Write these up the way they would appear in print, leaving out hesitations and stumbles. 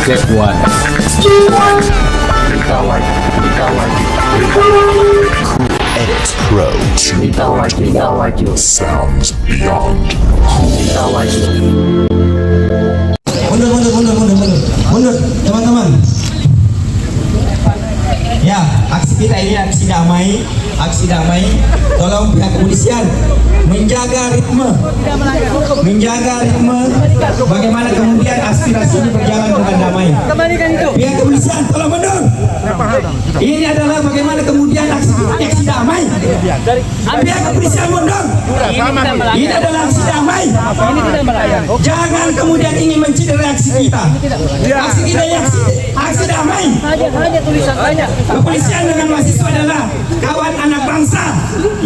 Sounds beyond. Mundur, teman-teman. Ya, aksi kita ini aksi damai. Tolong pihak kepolisian menjaga ritme. Bagaimana kemudian aspirasi ini berjalan dengan damai. Pihak kepolisian tolong mundur. Ini adalah bagaimana kemudian aksi damai. Pihak kepolisian mundur. Ini adalah aksi damai. Jangan kemudian ingin mencederai aksi kita. Aksi kita aksi damai. Kepolisian dengan mahasiswa adalah kawan anak bangsa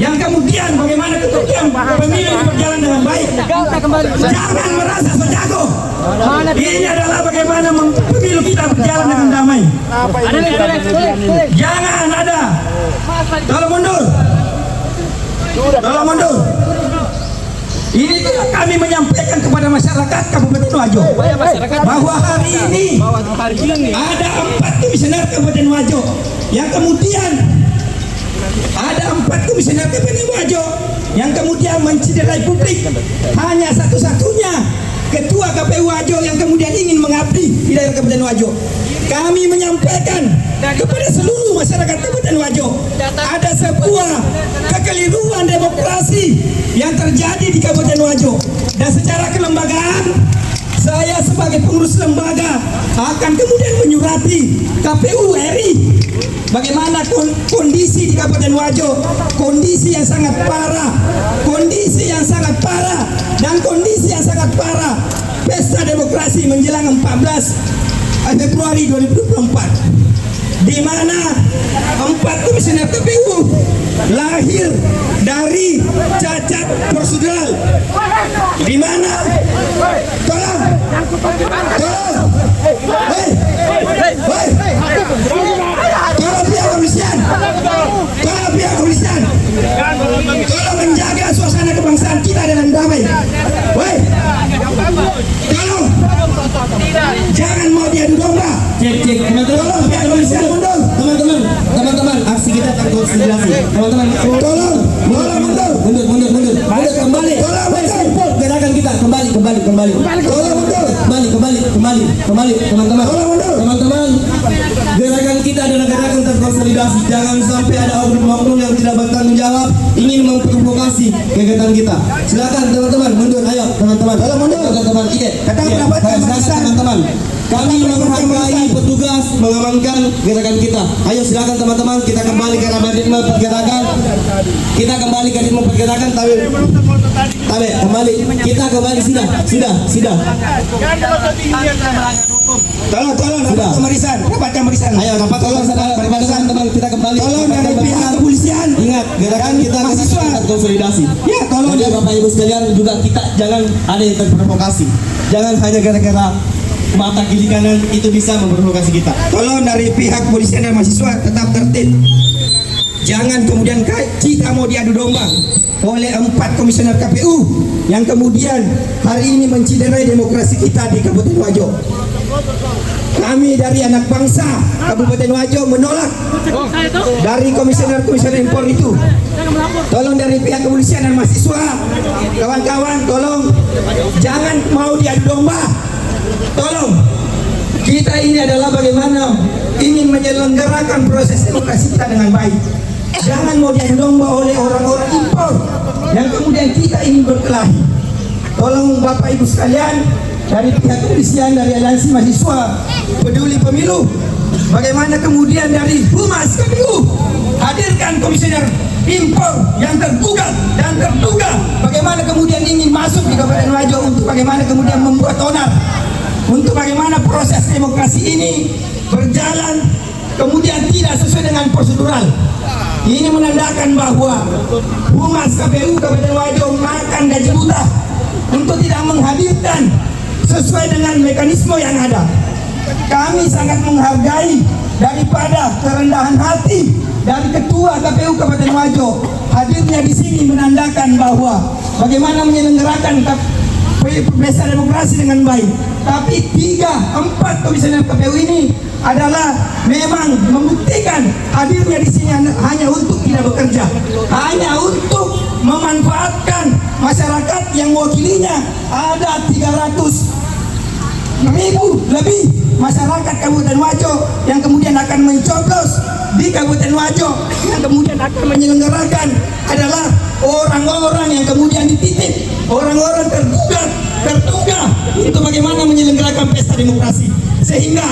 yang kemudian bagaimana kemudian pemilu berjalan dengan baik. Jangan merasa so jago. Ini adalah bagaimana pemilu kita berjalan dengan damai. Jangan ada. Tolong mundur. Ini kami menyampaikan kepada masyarakat Kabupaten Wajo bahwa hari ini ada 4 komisioner Kabupaten Wajo yang kemudian mencederai publik. Hanya satu-satunya Ketua KPU Wajo yang kemudian ingin mengabdi di daerah Kabupaten Wajo. Kami menyampaikan kepada seluruh masyarakat Kabupaten Wajo, ada sebuah kekeliruan demokrasi yang terjadi di Kabupaten Wajo. Dan secara kelembagaan, saya sebagai pengurus lembaga akan kemudian menyurati KPU RI bagaimana kondisi di Kabupaten Wajo, kondisi yang sangat parah, dan kondisi yang sangat parah. Pesta demokrasi menjelang 14 Februari 2024, di mana 4 komisioner KPU lahir dari cacat prosedural, di mana tolong pihak kepolisian tolong menjaga suasana kebangsaan kita dengan damai. Tolong jangan mau diadu domba. Tolong pihak kepolisian mundur. Teman-teman, aksi kita terkonsolidasi. Teman-teman, tolong mundur. Kembali. Tolong gerakan kita kembali. Tolong mundur. Kembali. Teman-teman, gerakan kita adalah gerakan terkonsolidasi. Jangan sampai ada oknum-oknum yang tidak bertanggung jawab ingin memprovokasi kegiatan kita. Silakan teman-teman mundur. Ayo teman-teman. Tolong mundur. Teman-teman. Kami menghargai petugas mengamankan gerakan kita. Ayo silakan teman-teman, kita kembali ke ritme pergerakan. Kita kembali sudah. Tolong rapat pemeriksaan. Ayo rapat pemeriksaan teman, kita kembali. Tolong dari pihak kepolisian. Ingat, gerakan kita mahasiswa konsolidasi. Ya, tolong dari Bapak Ibu sekalian juga kita jangan ada yang terprovokasi. Jangan hanya gara-gara mata kiri kanan itu bisa memprovokasi kita. Tolong dari pihak kepolisian dan mahasiswa tetap tertib. Jangan kemudian kita mau diadu domba oleh 4 komisioner KPU yang kemudian hari ini mencederai demokrasi kita di Kabupaten Wajo. Kami dari anak bangsa Kabupaten Wajo menolak dari komisioner impor itu. Tolong dari pihak kepolisian dan mahasiswa, kawan-kawan, tolong jangan mau diadu domba. Tolong, kita ini adalah bagaimana ingin menyelenggarakan proses demokrasi kita dengan baik. Jangan mau diadu domba oleh orang-orang impor yang kemudian kita ingin berkelahi. Tolong Bapak Ibu sekalian, dari pihak kepolisian, dari aliansi mahasiswa peduli pemilu, bagaimana kemudian dari Humas KPU hadirkan komisioner impor yang tergugat dan terduga bagaimana kemudian ingin masuk di Kabupaten Wajo untuk bagaimana kemudian membuat onar, untuk bagaimana proses demokrasi ini berjalan kemudian tidak sesuai dengan prosedural. Ini menandakan bahwa Humas KPU Kabupaten Wajo makan gaji buta untuk tidak menghadirkan sesuai dengan mekanisme yang ada. Kami sangat menghargai daripada kerendahan hati dari Ketua KPU Kabupaten Wajo hadirnya di sini menandakan bahwa bagaimana menyelenggarakan pesta demokrasi dengan baik. Tapi 3-4 komisioner KPU ini adalah memang membuktikan hadirnya di sini hanya untuk tidak bekerja, hanya untuk memanfaatkan masyarakat yang mewakilinya. Ada 300.000 lebih masyarakat Kabupaten Wajo yang kemudian akan mencoblos di Kabupaten Wajo, yang kemudian akan menyelenggarakan adalah orang-orang yang kemudian dititip, orang-orang terduga itu bagaimana menyelenggarakan pesta demokrasi. Sehingga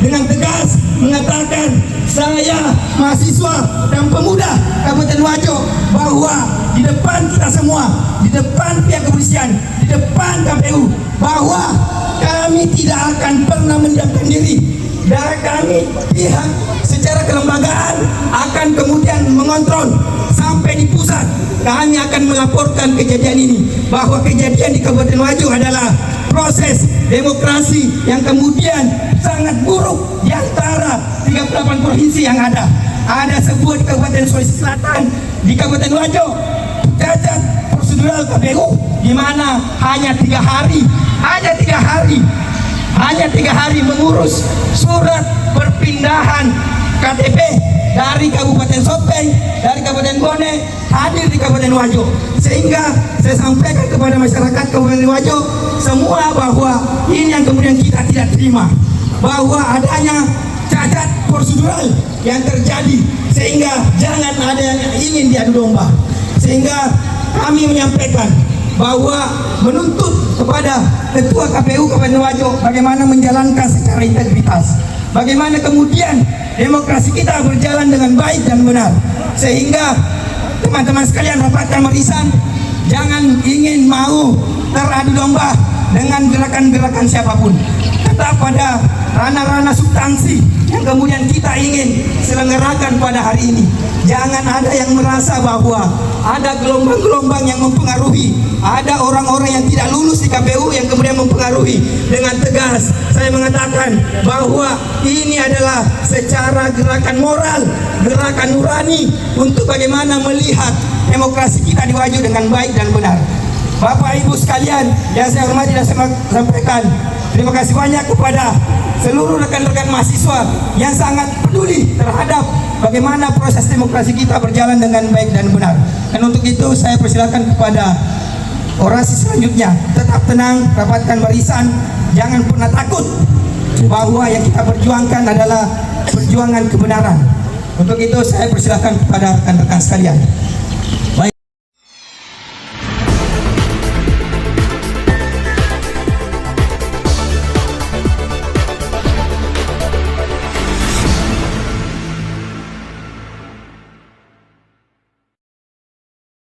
dengan tegas mengatakan saya mahasiswa dan pemuda Kabupaten Wajo bahwa di depan kita semua, di depan pihak kepolisian, di depan KPU, bahwa kami tidak akan pernah mendiamkan diri, dan kami pihak secara kelembagaan akan kemudian mengontrol sampai di pusat. Kami akan melaporkan kejadian ini, bahwa kejadian di Kabupaten Wajo adalah proses demokrasi yang kemudian sangat buruk di antara 38 provinsi yang ada. Ada sebuah di Kabupaten Sulawesi Selatan, di Kabupaten Wajo, cacat prosedural KPU, di mana hanya 3 hari mengurus surat perpindahan KTP dari Kabupaten Sopeng, dari Kabupaten Bone, hadir di Kabupaten Wajo. Sehingga saya sampaikan kepada masyarakat Kabupaten Wajo semua bahwa ini yang kemudian kita tidak terima, bahwa adanya cacat prosedural yang terjadi, sehingga jangan ada yang ingin diadu domba. Sehingga kami menyampaikan bahwa menuntut kepada Ketua KPU Kabupaten Wajo bagaimana menjalankan secara integritas, bagaimana kemudian demokrasi kita berjalan dengan baik dan benar. Sehingga teman-teman sekalian, rapatkan barisan, jangan ingin mau teradu domba dengan gerakan-gerakan siapapun. Tetap pada ranah-ranah substansi yang kemudian kita ingin selenggarakan pada hari ini. Jangan ada yang merasa bahwa ada gelombang-gelombang yang mempengaruhi, ada orang-orang yang tidak lulus di KPU yang kemudian mempengaruhi. Dengan tegas saya mengatakan bahwa ini adalah secara gerakan moral, gerakan nurani untuk bagaimana melihat demokrasi kita di Wajo dengan baik dan benar. Bapak Ibu sekalian yang saya hormati dan saya sampaikan, terima kasih banyak kepada seluruh rekan-rekan mahasiswa yang sangat peduli terhadap bagaimana proses demokrasi kita berjalan dengan baik dan benar. Dan untuk itu saya persilakan kepada orasi selanjutnya. Tetap tenang, rapatkan barisan, jangan pernah takut bahwa yang kita perjuangkan adalah perjuangan kebenaran. Untuk itu saya persilakan kepada rekan-rekan sekalian. Baik.